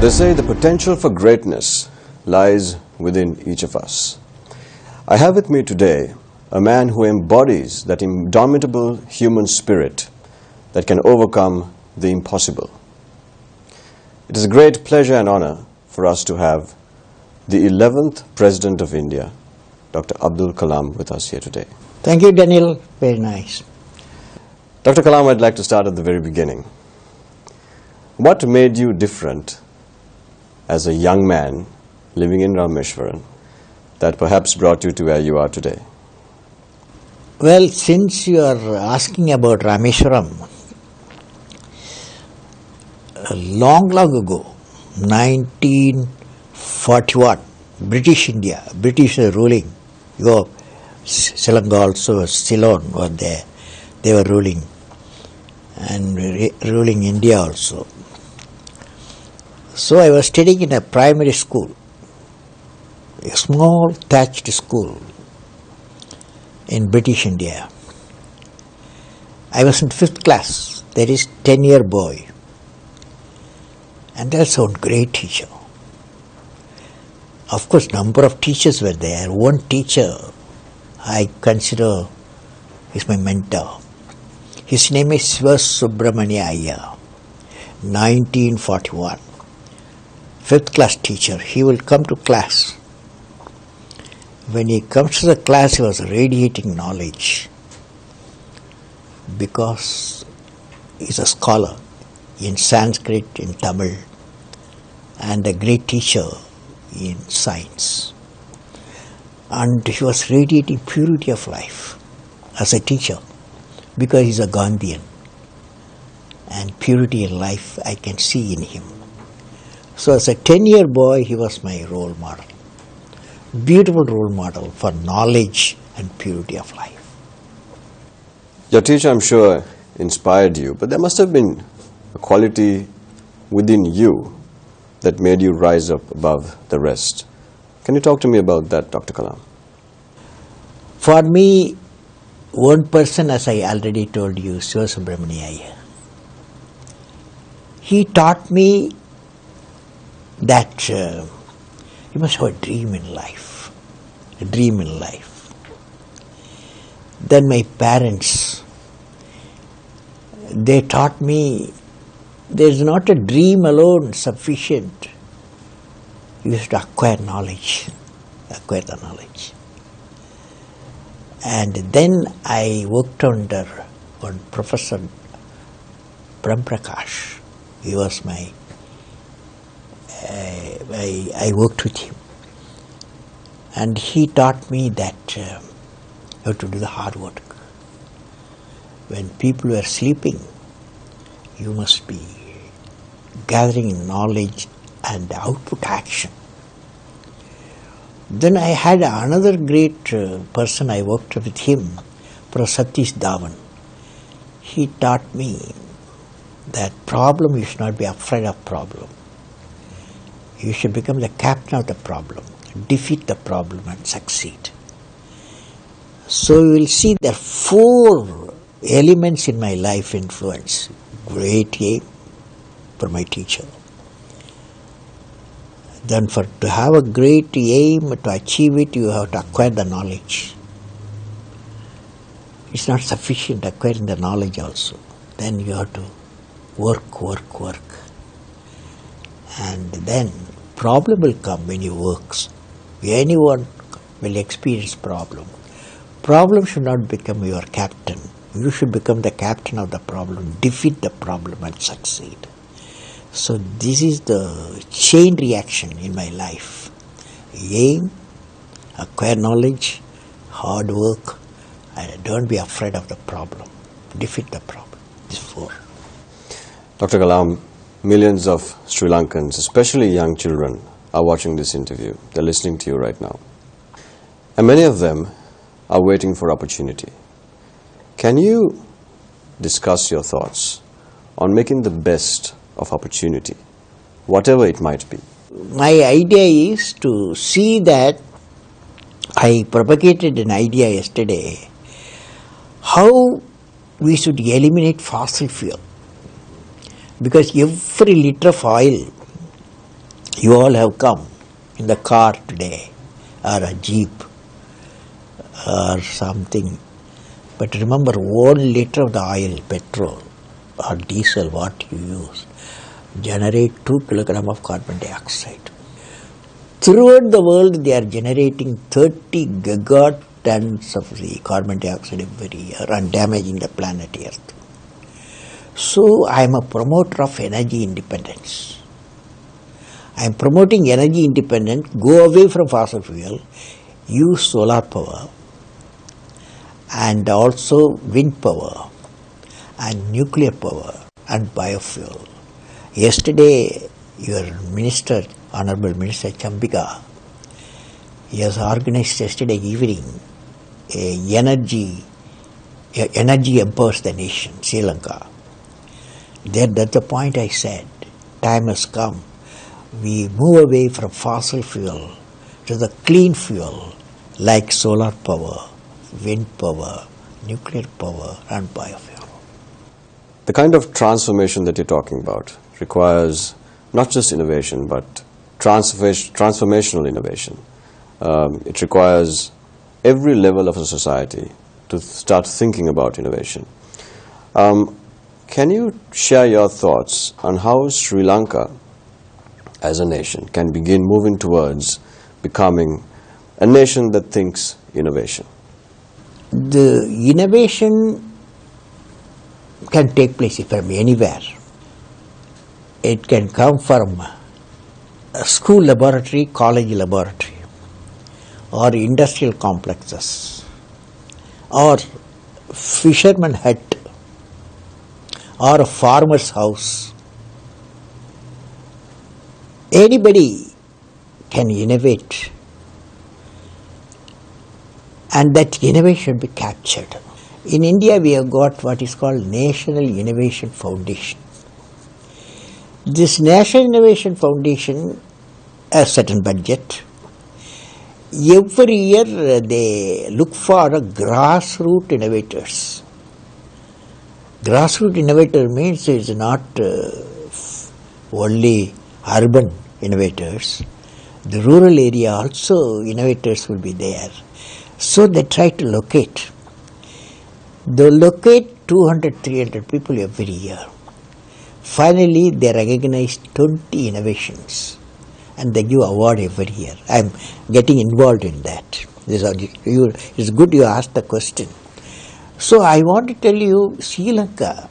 They say the potential for greatness lies within each of us. I have with me today a man who embodies that indomitable human spirit that can overcome the impossible. It is a great pleasure and honor for us to have the 11th President of India, Dr. Abdul Kalam, with us here today. Thank you, Daniel. Very nice. Dr. Kalam, I'd like to start at the very beginning. What made you different as a young man living in Rameshwaram that perhaps brought you to where you are today? Well, since you are asking about Rameshwaram, long ago, 1941, British India, British were ruling. Ceylon also, Ceylon were there. They were ruling and ruling India also. So I was studying in a primary school, a small thatched school in British India. I was in 5th class, that is 10-year boy. And that's a great teacher. Of course, number of teachers were there. One teacher I consider is my mentor. His name is Subramania Iyer, 1941. 5th class teacher. He will come to class. When he comes to the class, he was radiating knowledge because he's a scholar in Sanskrit, in Tamil, and a great teacher in science. And he was radiating purity of life as a teacher because he's a Gandhian. And purity in life I can see in him. So as a 10-year boy, he was my role model. Beautiful role model for knowledge and purity of life. Your teacher, I'm sure, inspired you, but there must have been a quality within you that made you rise up above the rest. Can you talk to me about that, Dr. Kalam? For me, one person, as I already told you, Subramania Iyer. He taught me that you must have a dream in life. A dream in life. Then my parents, they taught me there is not a dream alone sufficient. You have to acquire knowledge. Acquire the knowledge. And then I worked under one Professor Brahmprakash. He was my I worked with him, and he taught me that you have to do the hard work. When people were sleeping, you must be gathering knowledge and output action. Then I had another great person, I worked with him, Professor Satish Dhawan. He taught me that problem, you should not be afraid of problem. You should become the captain of the problem, defeat the problem and succeed. So you will see there are 4 elements in my life influence. Great aim for my teacher. Then to have a great aim, to achieve it, you have to acquire the knowledge. It's not sufficient acquiring the knowledge also. Then you have to work. And then problem will come when you work. Anyone will experience problem. Problem should not become your captain. You should become the captain of the problem, defeat the problem and succeed. So this is the chain reaction in my life. Aim, acquire knowledge, hard work, and don't be afraid of the problem. Defeat the problem. These 4. Dr. Kalam, millions of Sri Lankans, especially young children, are watching this interview. They're listening to you right now. And many of them are waiting for opportunity. Can you discuss your thoughts on making the best of opportunity, whatever it might be? My idea is to see that I propagated an idea yesterday, how we should eliminate fossil fuel. Because every liter of oil You all have come in the car today, or a jeep, or something. But remember, 1 liter of the oil, petrol or diesel, what you use, generate 2 kilograms of carbon dioxide. Throughout the world, they are generating 30 gigatons of the carbon dioxide every year and damaging the planet Earth. So, I am a promoter of energy independence. I am promoting energy independence, go away from fossil fuel, use solar power and also wind power and nuclear power and biofuel. Yesterday, your minister, Honorable Minister Chambika, he has organized yesterday evening energy empowers the nation, Sri Lanka. That's the point I said. Time has come. We move away from fossil fuel to the clean fuel like solar power, wind power, nuclear power and biofuel. The kind of transformation that you're talking about requires not just innovation but transformational innovation. It requires every level of a society to start thinking about innovation. Can you share your thoughts on how Sri Lanka as a nation can begin moving towards becoming a nation that thinks innovation? The innovation can take place from anywhere. It can come from a school laboratory, college laboratory, or industrial complexes, or fisherman hut, or a farmer's house. Anybody can innovate, and that innovation be captured. In India, we have got what is called National Innovation Foundation. This National Innovation Foundation has a certain budget. Every year they look for grassroots innovators. Grassroots innovator means it's not only urban innovators. The rural area also innovators will be there. So they try to locate. They locate 200, 300 people every year. Finally, they recognize 20 innovations and they give award every year. I am getting involved in that. It's good you asked the question. So I want to tell you, Sri Lanka,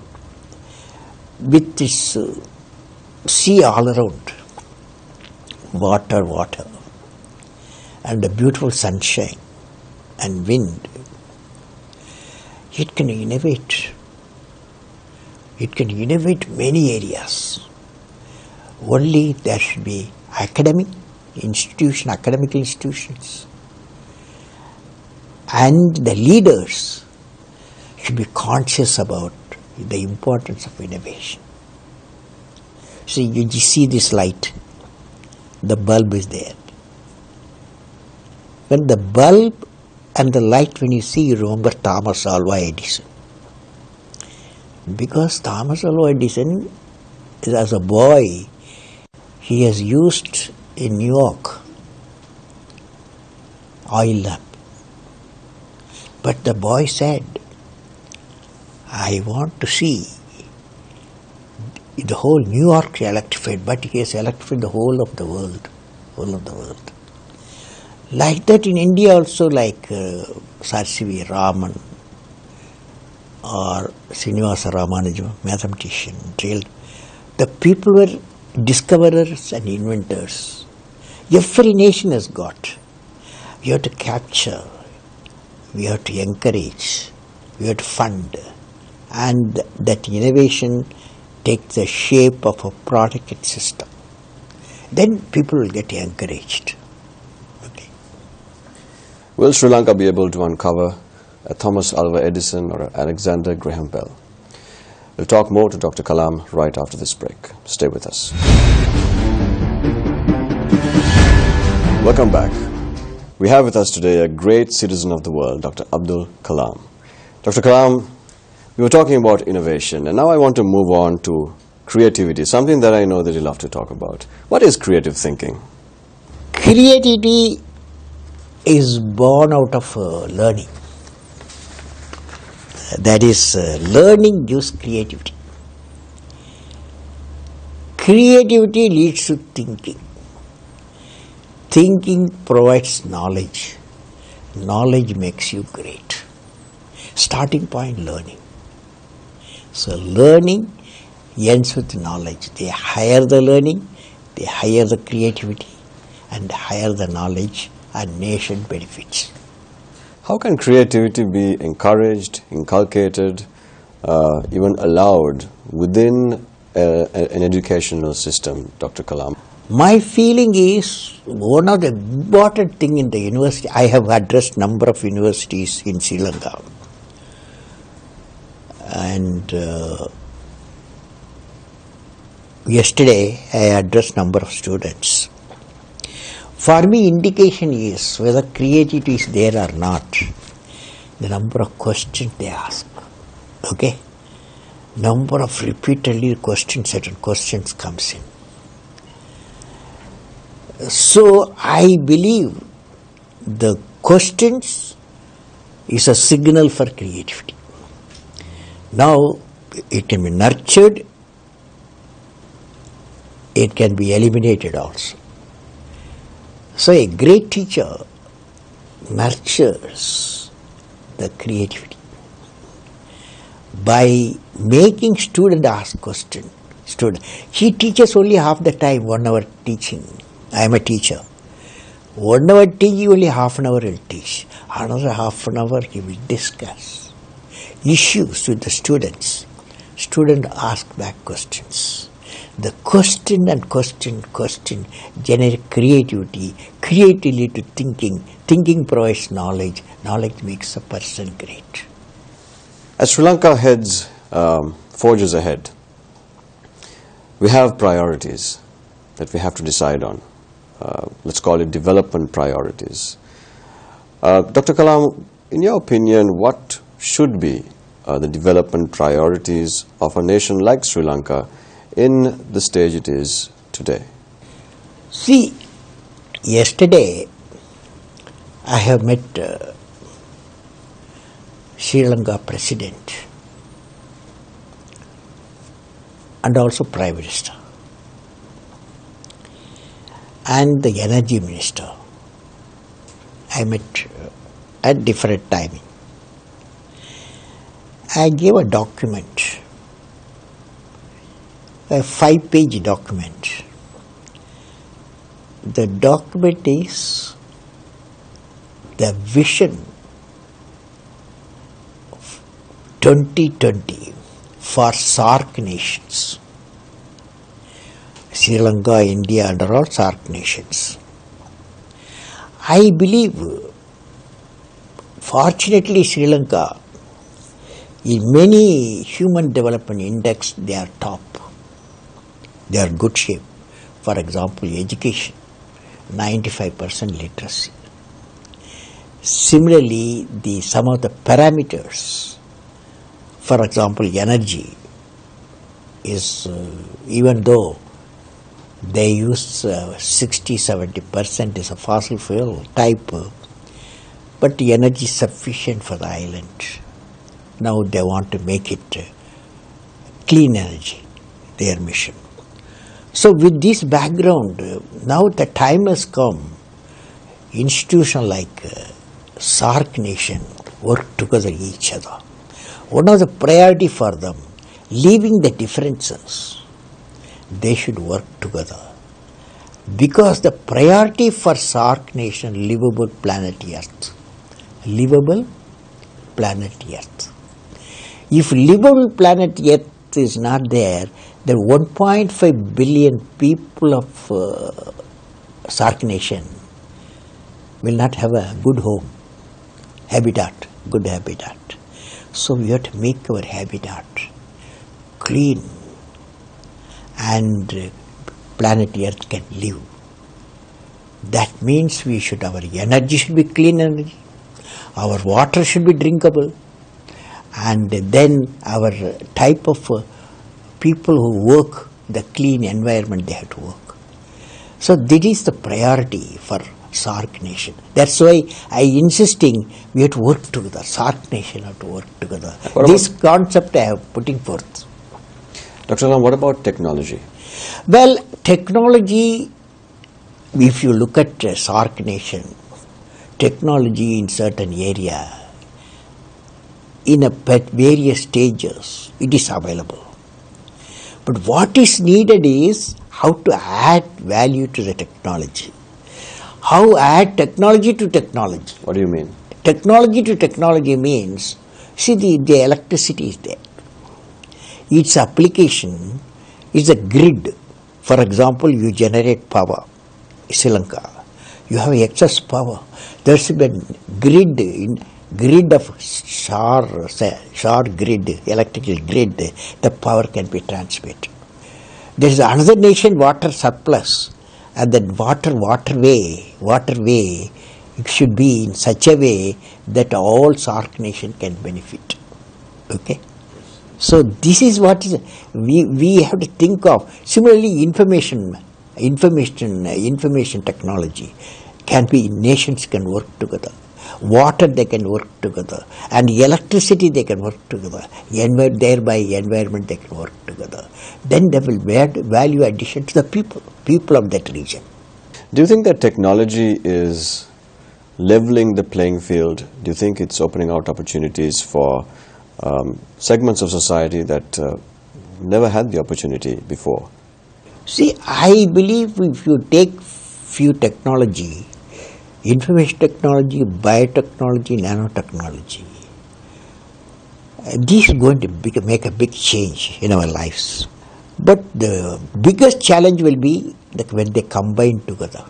with this sea all around, water, and the beautiful sunshine and wind, it can innovate. It can innovate many areas. Only there should be academic institutions, and the leaders should be conscious about the importance of innovation. See, you see this light, the bulb is there. When the bulb and the light, when you see, you remember Thomas Alva Edison. Because Thomas Alva Edison, as a boy, he has used in New York oil lamp. But the boy said, I want to see the whole New York electrified, but he has electrified the whole of the world. Like that in India also, like Sir C.V. Raman or Srinivasa Ramanujan, mathematician, the people were discoverers and inventors. Every nation has got. We have to capture, we have to encourage, we have to fund, and that innovation takes the shape of a product and system. Then people will get encouraged. Okay. Will Sri Lanka be able to uncover a Thomas Alva Edison or Alexander Graham Bell? We'll talk more to Dr. Kalam right after this break. Stay with us. Welcome back. We have with us today a great citizen of the world, Dr. Abdul Kalam. Dr. Kalam, we were talking about innovation, and now I want to move on to creativity, something that I know that you love to talk about. What is creative thinking? Creativity is born out of learning. That is, learning gives creativity. Creativity leads to thinking. Thinking provides knowledge. Knowledge makes you great. Starting point, learning. So learning ends with knowledge. The higher the learning, the higher the creativity, and the higher the knowledge, and nation benefits. How can creativity be encouraged, inculcated, even allowed within an educational system, Dr. Kalam? My feeling is one of the important thing in the university. I have addressed number of universities in Sri Lanka, and yesterday I addressed number of students. For me, indication is whether creativity is there or not, the number of questions they ask. Okay? Number of repeatedly questions, certain questions comes in. So I believe the questions is a signal for creativity. Now it can be nurtured, it can be eliminated also. So a great teacher nurtures the creativity by making student ask question. He teaches only half the time, 1 hour teaching. I am a teacher. 1 hour teaching, only half an hour he will teach. Another half an hour he will discuss issues with the students. Student ask back questions. The question and question generate creativity, creativity lead to thinking, thinking provides knowledge, knowledge makes a person great. As Sri Lanka forges ahead, we have priorities that we have to decide on. Let's call it development priorities. Dr. Kalam, in your opinion, what should be the development priorities of a nation like Sri Lanka in the stage it is today? See, yesterday I have met Sri Lanka President and also Prime Minister and the Energy Minister. I met at different timing. I gave a document, a 5-page document. The document is the vision of 2020 for SAARC nations. Sri Lanka, India, and all SAARC nations. I believe, fortunately, Sri Lanka, in many human development index, they are top. They are good shape. For example, education, 95% literacy. Similarly, some of the parameters, for example, energy is, even though they use 60-70% is a fossil fuel type, but the energy is sufficient for the island. Now they want to make it clean energy, their mission. So with this background, now the time has come, institutions like SAARC nation work together each other. One of the priority for them, leaving the differences, they should work together. Because the priority for SAARC nation, livable planet Earth. Livable planet Earth. If livable planet Earth is not there, then 1.5 billion people of SAARC nation will not have a good home, habitat, good habitat. So we have to make our habitat clean and planet Earth can live. That means our energy should be clean energy, our water should be drinkable, and then our type of people who work the clean environment, they have to work. So that is the priority for SAARC nation. That's why I insisting we have to work together. SAARC nation have to work together. This concept I have putting forth. Dr. Kalam, what about technology? Well, technology, if you look at SAARC nation, technology in certain area, in various stages, it is available. But what is needed is how to add value to the technology. How add technology to technology. What do you mean? Technology to technology means, see the electricity is there. Its application is a grid. For example, you generate power, Sri Lanka. You have excess power. There's a grid of shore grid, electrical grid, the power can be transmitted. There is another nation water surplus, and that waterway it should be in such a way that all SAARC nation can benefit. Okay? So this is what is we have to think of. Similarly, information technology can be, nations can work together. Water they can work together, and electricity they can work together. Thereby environment they can work together. Then they will add value addition to the people of that region. Do you think that technology is leveling the playing field? Do you think it's opening out opportunities for segments of society that never had the opportunity before? See, I believe if you take few technology, information technology, biotechnology, nanotechnology, this is going to make a big change in our lives. But the biggest challenge will be that when they combine together.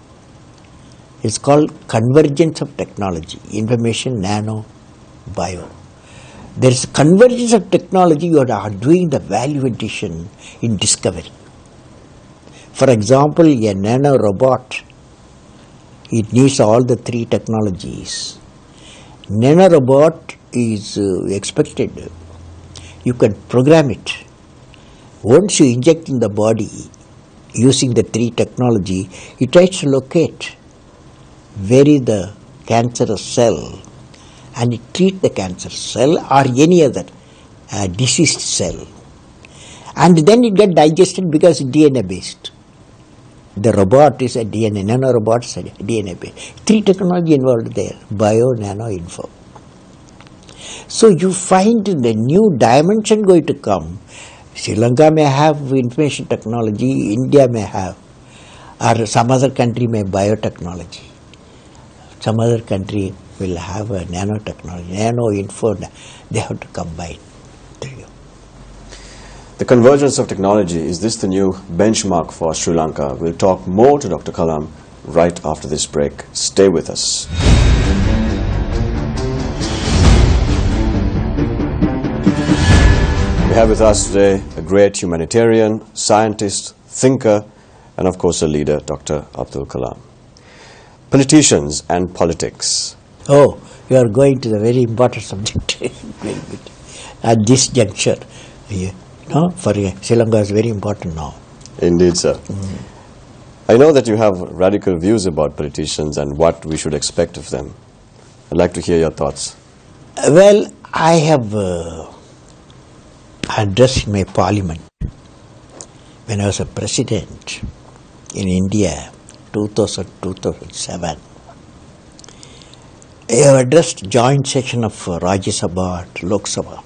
It's called convergence of technology, information, nano, bio. There is convergence of technology, you are doing the value addition in discovery. For example, a nano robot, it needs all the three technologies. Nanorobot is expected. You can program it. Once you inject in the body using the three technology, it tries to locate where is the cancerous cell and it treats the cancer cell or any other diseased cell. And then it gets digested because it's DNA based. The robot is a DNA, nanorobot is a DNA based. Three technology involved there, bio, nano, info. So you find the new dimension going to come. Sri Lanka may have information technology, India may have, or some other country may biotechnology. Some other country will have a nanotechnology, nano, info, they have to combine. The convergence of technology, is this the new benchmark for Sri Lanka? We'll talk more to Dr. Kalam right after this break. Stay with us. We have with us today a great humanitarian, scientist, thinker, and of course a leader, Dr. Abdul Kalam. Politicians and politics. Oh, you are going to the very important subject. Very good. At this juncture, for Sri Lanka is very important now. Indeed, sir. I know that you have radical views about politicians and what we should expect of them. I'd like to hear your thoughts. Well, I have addressed my parliament when I was a president in India, 2000-2007. I have addressed joint session of Rajya Sabha and Lok Sabha.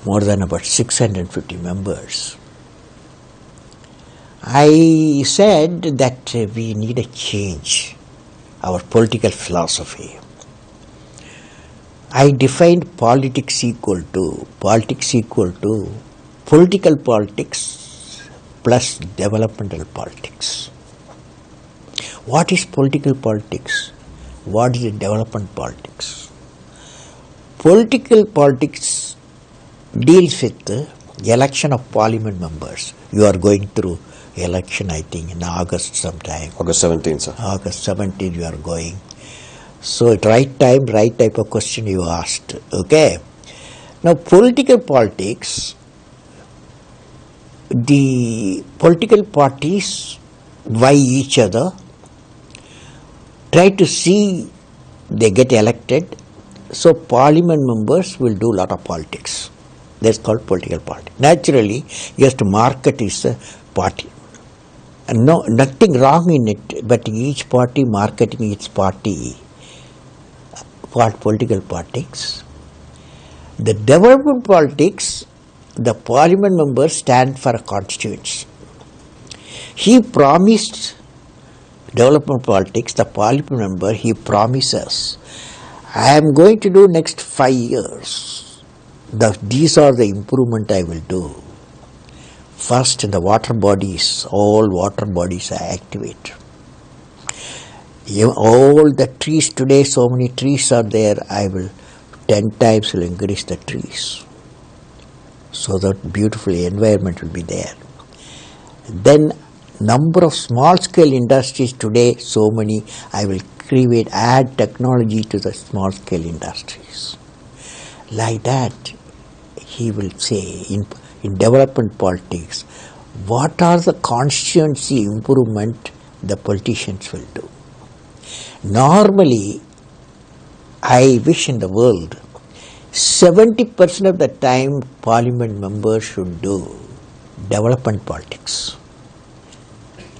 More than about 650 members. I said that we need a change, our political philosophy. I defined politics equal to political politics plus developmental politics. What is political politics? What is development politics? Political politics deals with the election of parliament members. You are going through election, I think, in August sometime. August 17th, sir. August 17th you are going. So at right time, right type of question you asked. Okay. Now political politics the political parties vie each other, try to see they get elected, so parliament members will do a lot of politics. That's called political party. Naturally, he has to market his party. And no, nothing wrong in it, but each party marketing its party, political politics. The development politics, the parliament members stand for a constituency. He promised development politics, the parliament member, he promises, I am going to do next 5 years. These are the improvement I will do. First, the water bodies, all water bodies are activated. All the trees today, so many trees are there, I will 10 times will increase the trees. So that beautiful environment will be there. Then number of small scale industries today, so many, I will add technology to the small scale industries. Like that, he will say in development politics, what are the constituency improvement the politicians will do. Normally, I wish in the world, 70% of the time parliament members should do development politics.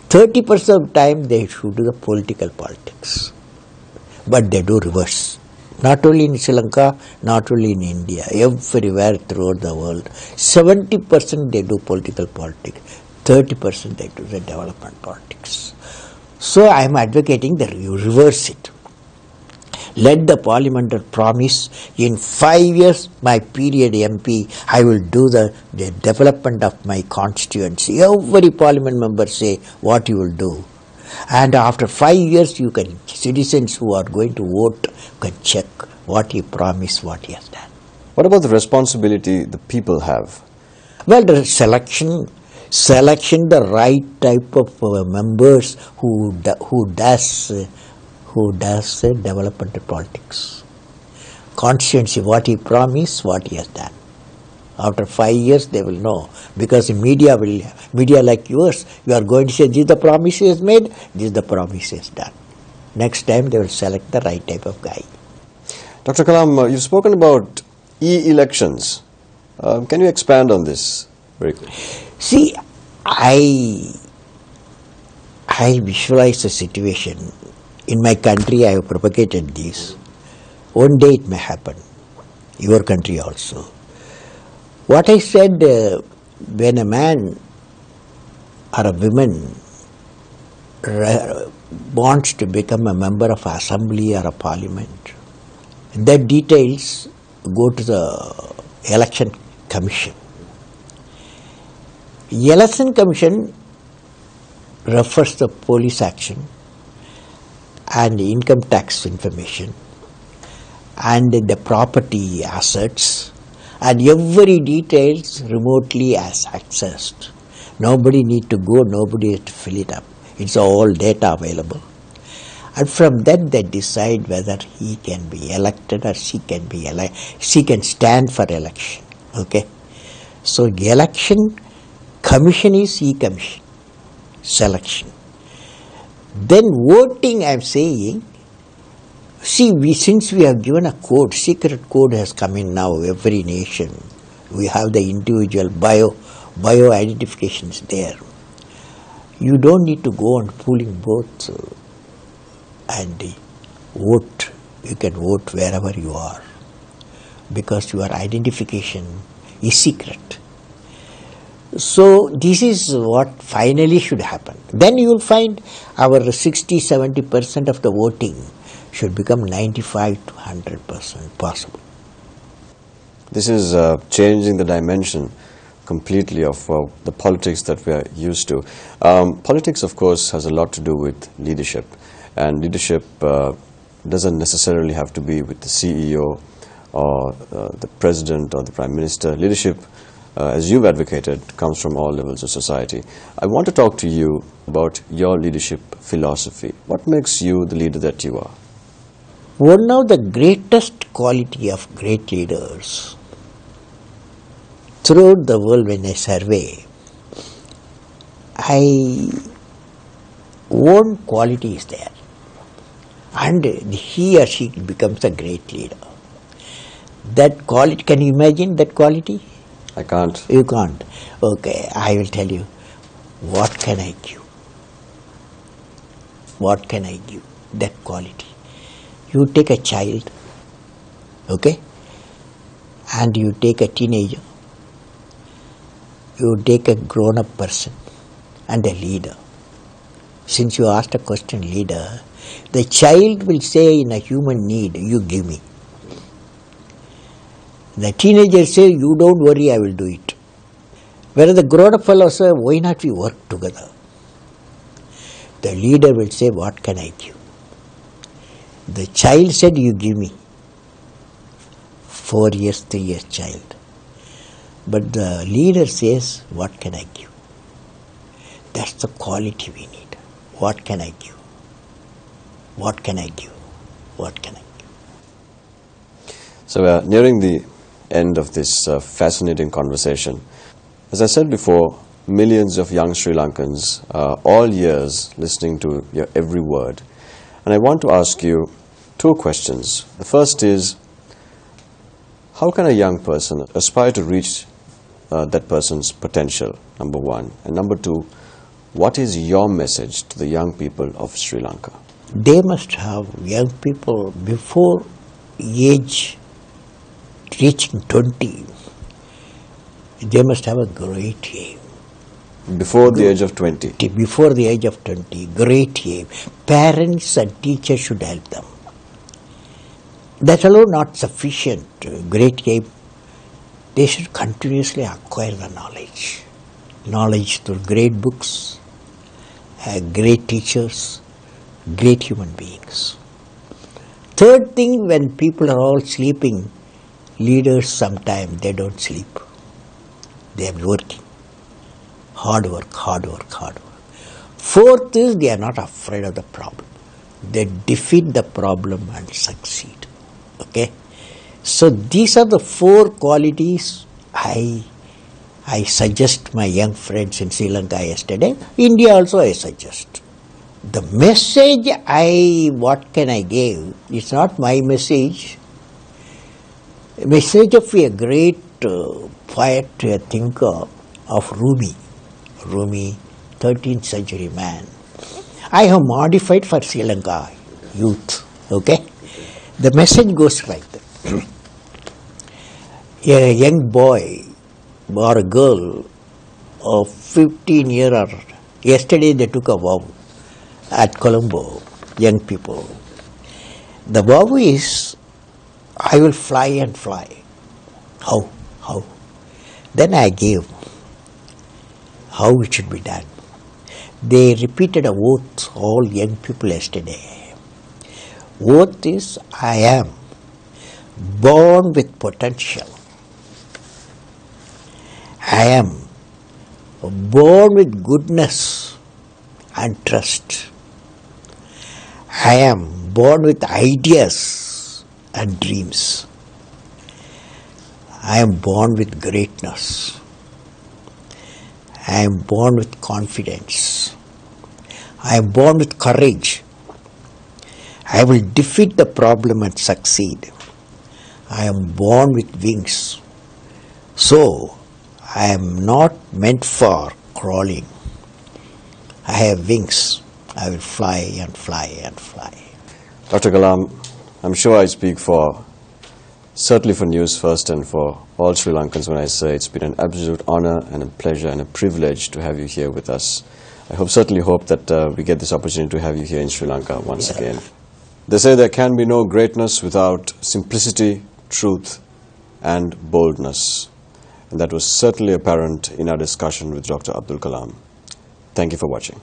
30% of the time they should do the political politics. But they do reverse. Not only in Sri Lanka, not only in India, everywhere throughout the world. 70% they do political politics, 30% they do the development politics. So I am advocating that you reverse it. Let the parliament promise, in 5 years, my period MP, I will do the development of my constituency. Every parliament member say what you will do. And after 5 years, you can, citizens who are going to vote can check what he promised, what he has done. What about the responsibility the people have? Well, the selection the right type of members who does development politics. Constituency, what he promised, what he has done. After 5 years, they will know, because in media like yours, you are going to say, this is the promise he has made, this is the promise he has done. Next time, they will select the right type of guy. Dr. Kalam, you've spoken about e-elections. Can you expand on this very quickly? See, I visualize the situation. In my country, I have propagated this. One day it may happen. Your country also. What I said, when a man or a woman wants to become a member of assembly or a parliament, the details go to the election commission. Election commission refers to police action and income tax information and the property assets, and every details remotely as accessed. Nobody need to go, nobody has to fill it up. It's all data available. And from that they decide whether he can be elected or she can stand for election. Okay. So election commission is e-commission, selection. Then voting, I am saying, see, since we have given a code, secret code has come in now, every nation. We have the individual bio identifications there. You don't need to go on pooling both and vote. You can vote wherever you are, because your identification is secret. So this is what finally should happen. Then you will find our 60-70% of the voting should become 95 to 100% possible. This is changing the dimension completely of the politics that we are used to. Politics, of course, has a lot to do with leadership, and leadership doesn't necessarily have to be with the CEO or the president or the prime minister. Leadership, as you've advocated, comes from all levels of society. I want to talk to you about your leadership philosophy. What makes you the leader that you are? One of the greatest quality of great leaders throughout the world, when I survey, own quality is there, and he or she becomes a great leader. That quality, can you imagine that quality? I can't. You can't. Okay, I will tell you. What can I give? What can I give? That quality. You take a child, okay, and you take a teenager, you take a grown-up person and a leader. Since you asked a question, leader, the child will say in a human need, you give me. The teenager say, you don't worry, I will do it. Whereas the grown-up fellow say, why not we work together? The leader will say, what can I give? The child said, you give me. 4 years, 3 years child. But the leader says, what can I give? That's the quality we need. What can I give? What can I give? What can I give? So we are nearing the end of this fascinating conversation. As I said before, millions of young Sri Lankans are all ears listening to your every word. And I want to ask you 2 questions. The first is, how can a young person aspire to reach that person's potential, number 1? And number 2, what is your message to the young people of Sri Lanka? They must have, young people, before age reaching 20, they must have a great aim. Before the age of 20? Before the age of 20, great aim. Parents and teachers should help them. That alone not sufficient, great aim. They should continuously acquire the knowledge. Knowledge through great books, great teachers, great human beings. Third thing, when people are all sleeping, leaders sometimes they don't sleep. They are working. Hard work, hard work, hard work. Fourth is they are not afraid of the problem. They defeat the problem and succeed. Okay? So these are the 4 qualities I suggest my young friends in Sri Lanka yesterday. India also I suggest. The message what can I give? It's not my message. A message of a great poet, a thinker of Rumi. Rumi, 13th century man. I have modified for Sri Lanka youth. Okay? The message goes like that. A young boy or a girl of 15 years or yesterday they took a vow at Colombo, young people. The vow is, I will fly and fly. How? How? Then I gave how it should be done. They repeated a oath, all young people yesterday. Oath is, I am born with potential. I am born with goodness and trust. I am born with ideas and dreams. I am born with greatness. I am born with confidence. I am born with courage. I will defeat the problem and succeed. I am born with wings. So, I am not meant for crawling. I have wings. I will fly and fly and fly. Dr. Kalam, I'm sure I speak certainly for News First and for all Sri Lankans when I say it's been an absolute honor and a pleasure and a privilege to have you here with us. I certainly hope that we get this opportunity to have you here in Sri Lanka once again. They say there can be no greatness without simplicity, truth, and boldness. And that was certainly apparent in our discussion with Dr. Abdul Kalam. Thank you for watching.